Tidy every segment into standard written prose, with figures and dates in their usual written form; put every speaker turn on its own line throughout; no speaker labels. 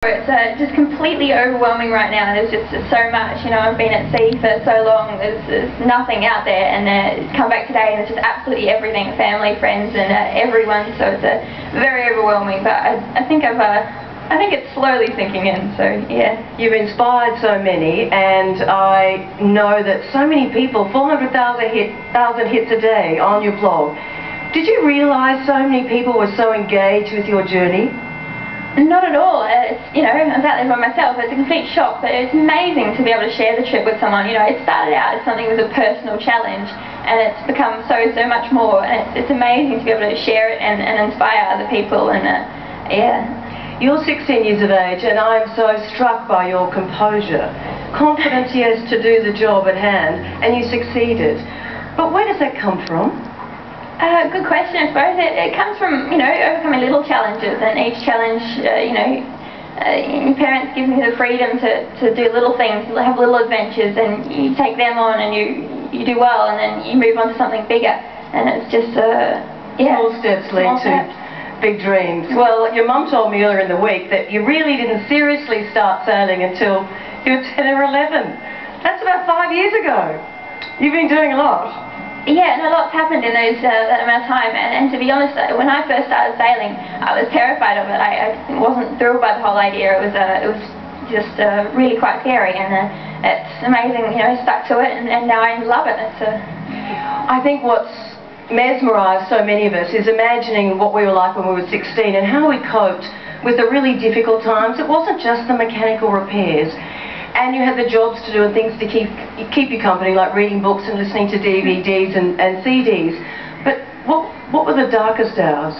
It's just completely overwhelming right now. There's just so much, you know. I've been at sea for so long. There's nothing out there, and come back today, and it's just absolutely everything. Family, friends, and everyone. So it's very overwhelming. But I think it's slowly sinking in. So yeah.
You've inspired so many, and I know that so many people, 400,000 hits a day on your blog. Did you realise so many people were so engaged with your journey?
Not at all. It's, you know, I was out there by myself. It's a complete shock, but it's amazing to be able to share the trip with someone. You know, it started out as something that was a personal challenge, and it's become so much more. And it's amazing to be able to share it and inspire other people. And yeah.
You're 16 years of age, and I'm so struck by your composure. Confidence, yes, to do the job at hand, and you succeeded. But where does that come from?
Good question. I suppose it comes from, you know, overcoming little challenges, and each challenge, you know, your parents give me the freedom to do little things, have little adventures, and you take them on and you do well, and then you move on to something bigger, and it's just, yeah.
Small steps lead to big dreams. Well, your mum told me earlier in the week that you really didn't seriously start sailing until you were 10 or 11. That's about 5 years ago. You've been doing a lot.
Yeah, and a lot's happened in that amount of time, and to be honest, when I first started sailing, I was terrified of it. I wasn't thrilled by the whole idea. It was just really quite scary, and it's amazing, you know, I stuck to it, and now I love it.
I think what's mesmerised so many of us is imagining what we were like when we were 16 and how we coped with the really difficult times. It wasn't just the mechanical repairs. And you had the jobs to do and things to keep you company, like reading books and listening to DVDs and CDs. But what were the darkest hours?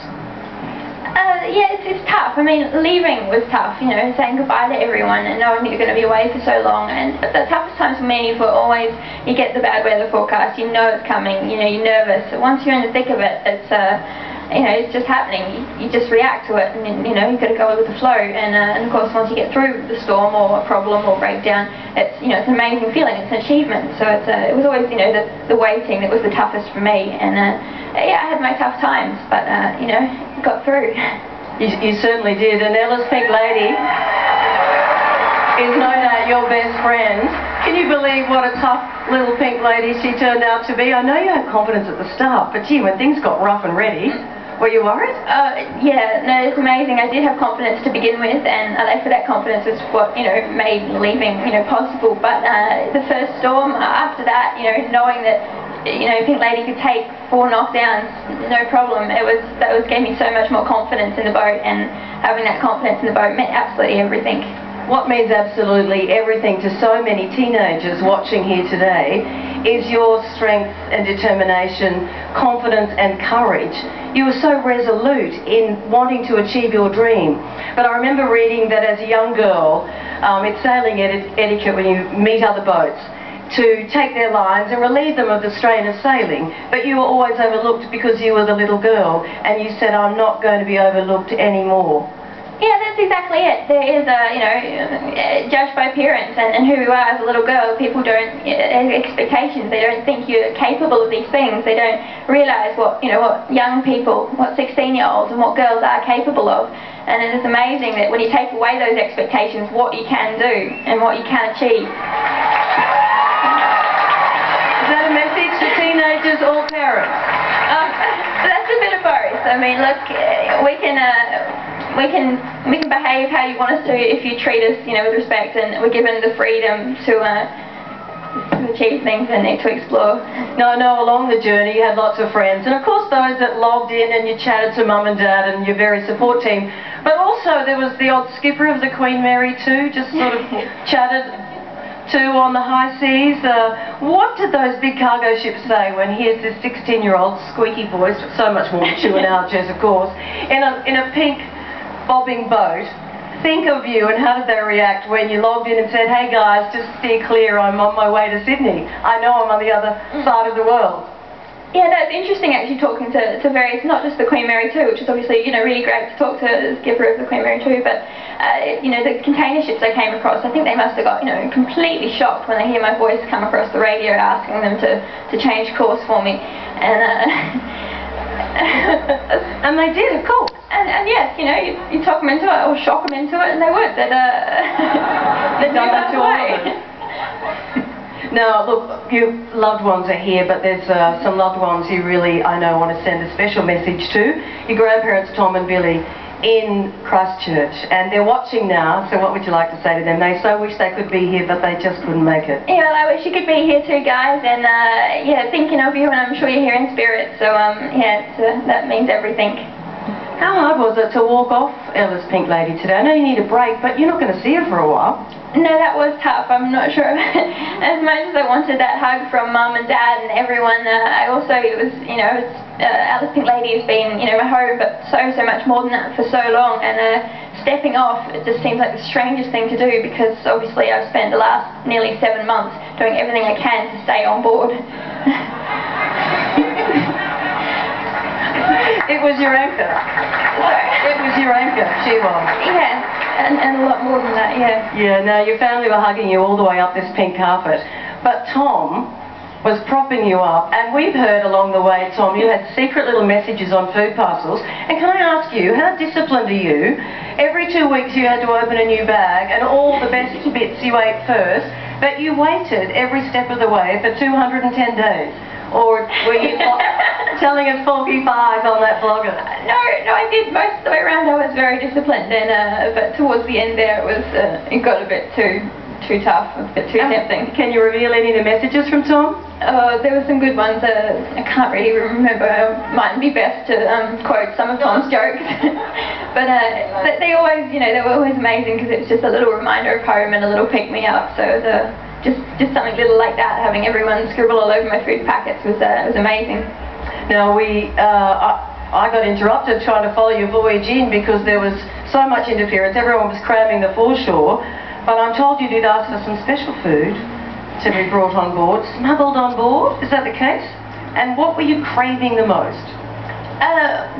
Yeah, it's tough. I mean, leaving was tough, you know, saying goodbye to everyone and knowing that you're going to be away for so long. But the toughest times for me were always, you get the bad weather forecast, you know it's coming, you know, you're nervous. Once you're in the thick of it, it's you know, it's just happening. You just react to it, and you know, you've got to go with the flow. And of course, once you get through the storm or a problem or breakdown, it's, you know, it's an amazing feeling. It's an achievement. So it was always, you know, the waiting that was the toughest for me. And yeah, I had my tough times, but you know, got through.
You certainly did. And Ella's Pink Lady is no doubt your best friend. Can you believe what a tough little pink lady she turned out to be? I know you had confidence at the start, but gee, when things got rough and ready, were you worried?
Yeah, no, it's amazing. I did have confidence to begin with, and for that confidence is what, you know, made leaving, you know, possible. But the first storm, after that, you know, knowing that, you know, Pink Lady could take 4 knockdowns, no problem. That gave me so much more confidence in the boat, and having that confidence in the boat meant absolutely everything.
What means absolutely everything to so many teenagers watching here today is your strength and determination, confidence and courage. You were so resolute in wanting to achieve your dream. But I remember reading that as a young girl, it's sailing etiquette when you meet other boats, to take their lines and relieve them of the strain of sailing. But you were always overlooked because you were the little girl, and you said, I'm not going to be overlooked anymore.
Yeah, that's exactly it. There is you know, judged by appearance and who you are as a little girl. People don't, expectations, they don't think you're capable of these things. They don't realise what, you know, what young people, what 16-year-olds and what girls are capable of. And it is amazing that when you take away those expectations, what you can do and what you can achieve.
Is that a message to teenagers or parents?
That's a bit of both. I mean, look, we can behave how you want us to if you treat us, you know, with respect, and we're given the freedom to achieve things and to explore.
Now, I know along the journey you had lots of friends, and of course those that logged in and you chatted to Mum and Dad and your very support team, but also there was the odd skipper of the Queen Mary too, just sort of chatted to on the high seas. What did those big cargo ships say when here's this 16-year-old squeaky voice, so much more mature now, Jess, of course, in a pink bobbing boat, think of you, and how did they react when you logged in and said, hey guys, just steer clear, I'm on my way to Sydney. I know I'm on the other side of the world.
Yeah, that's interesting actually, talking to various, not just the Queen Mary 2, which is obviously, you know, really great to talk to the skipper of the Queen Mary 2, but you know, the container ships I came across, I think they must have got, you know, completely shocked when they hear my voice come across the radio asking them to change course for me. And
and they did, of course.
And yes, you know, you talk them into it or shock them into it, and they would. They'd
done that to all of us. Now, look, your loved ones are here, but there's some loved ones you really, I know, want to send a special message to. Your grandparents, Tom and Billy, in Christchurch, and they're watching now, so what would you like to say to them? They so wish they could be here, but they just couldn't make it.
Yeah, well, I wish you could be here too, guys, and yeah, thinking of you, and I'm sure you're here in spirit, so yeah, that means everything.
How hard was it to walk off Ella's Pink Lady today? I know you need a break, but you're not going to see her for a while.
No, that was tough. I'm not sure. As much as I wanted that hug from Mum and Dad and everyone, I also, it was, you know, Ella's Pink Lady has been, you know, my home, but so much more than that for so long, and stepping off, it just seems like the strangest thing to do, because obviously I've spent the last nearly 7 months doing everything I can to stay on board.
It was your anchor. It was your anchor. She was.
Yeah. And a lot more than that, yeah.
Yeah, now your family were hugging you all the way up this pink carpet. But Tom was propping you up, and we've heard along the way, Tom, you had secret little messages on food parcels. And can I ask you, how disciplined are you? Every 2 weeks you had to open a new bag, and all the best bits you ate first, but you waited every step of the way for 210 days. Or were you telling us falky pies on that blogger?
No, I did. Most of the way around I was very disciplined, and but towards the end there it got a bit too tough, a bit too tempting.
Can you reveal any of the messages from Tom?
There were some good ones. I can't really remember. Might be best to quote some of Tom's jokes. But they always, you know, they were always amazing, because it was just a little reminder of home and a little pick-me-up. So just something little like that, having everyone scribble all over my food packets was amazing.
Now I got interrupted trying to follow your voyage in, because there was so much interference. Everyone was cramming the foreshore, but I'm told you did ask for some special food to be brought on board, smuggled on board. Is that the case? And what were you craving the most?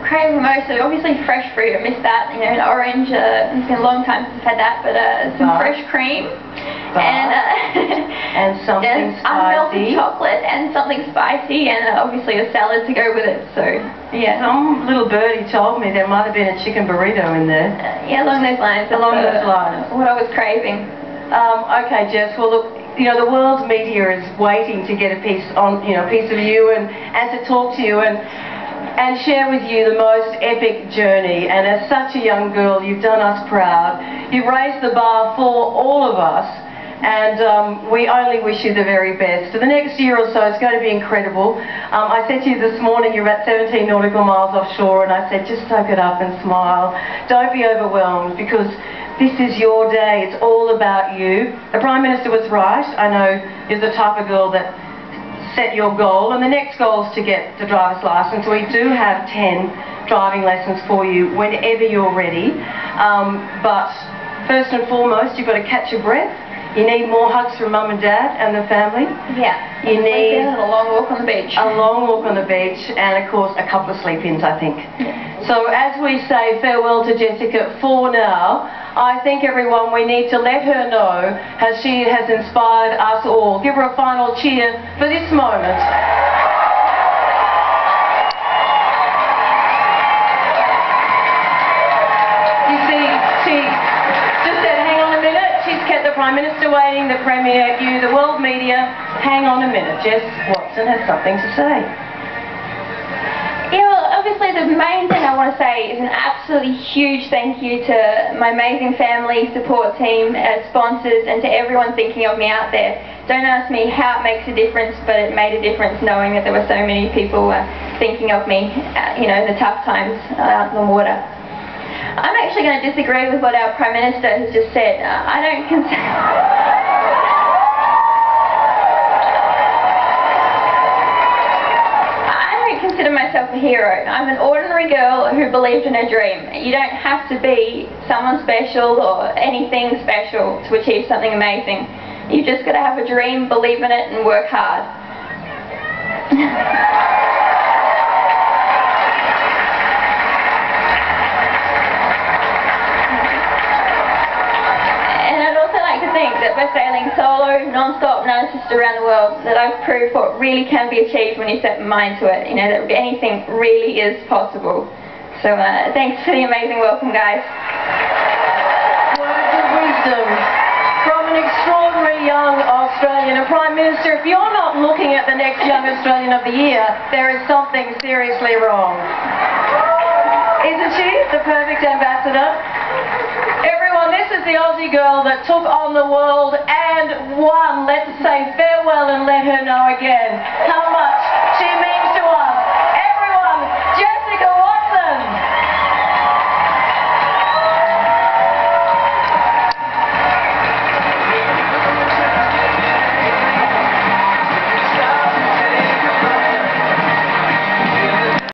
Craving the most, so obviously fresh fruit. I missed that. You know, an orange. It's been a long time since I've had that, but some fresh cream.
And something spicy.
Unmelted chocolate and something spicy, and obviously a salad to go with it. So yeah.
Some little birdie told me there might have been a chicken burrito in there.
Yeah, along those lines.
Along those lines.
What I was craving.
Okay, Jess. Well, look. You know, the world's media is waiting to get a piece of you and to talk to you and share with you the most epic journey. And as such a young girl, you've done us proud. You've raised the bar for all of us, and we only wish you the very best. For the next year or so, it's going to be incredible. I said to you this morning, you're about 17 nautical miles offshore, and I said, just soak it up and smile. Don't be overwhelmed, because this is your day. It's all about you. The Prime Minister was right. I know you're the type of girl that set your goal, and the next goal is to get the driver's license. We do have 10 driving lessons for you whenever you're ready. But first and foremost, you've got to catch your breath. You need more hugs from Mum and Dad and the family.
Yeah.
You need
a long walk on the beach.
A long walk on the beach, and of course a couple of sleep-ins, I think. Yeah. So as we say farewell to Jessica for now, I think everyone, we need to let her know how she has inspired us all. Give her a final cheer for this moment. You see, she just said, hang on a minute. She's kept the Prime Minister waiting, the Premier, you, the world media. Hang on a minute. Jess Watson has something to say.
Yeah, well, obviously the main thing I want to say is an absolutely huge thank you to my amazing family, support team, sponsors, and to everyone thinking of me out there. Don't ask me how it makes a difference, but it made a difference knowing that there were so many people thinking of me, you know, in the tough times out in the water. I'm actually going to disagree with what our Prime Minister has just said. I don't consider myself a hero. I'm an ordinary girl who believed in a dream. You don't have to be someone special or anything special to achieve something amazing. You've just got to have a dream, believe in it, and work hard. That by sailing solo, non-stop, non-assisted around the world, that I've proved what really can be achieved when you set your mind to it. You know, that anything really is possible. So thanks for the amazing welcome, guys.
Words of wisdom from an extraordinary young Australian. And Prime Minister, if you're not looking at the next Young Australian of the Year, there is something seriously wrong. Isn't she the perfect ambassador? Everyone, this is the Aussie girl that took on the world and won. Let's say farewell and let her know again how much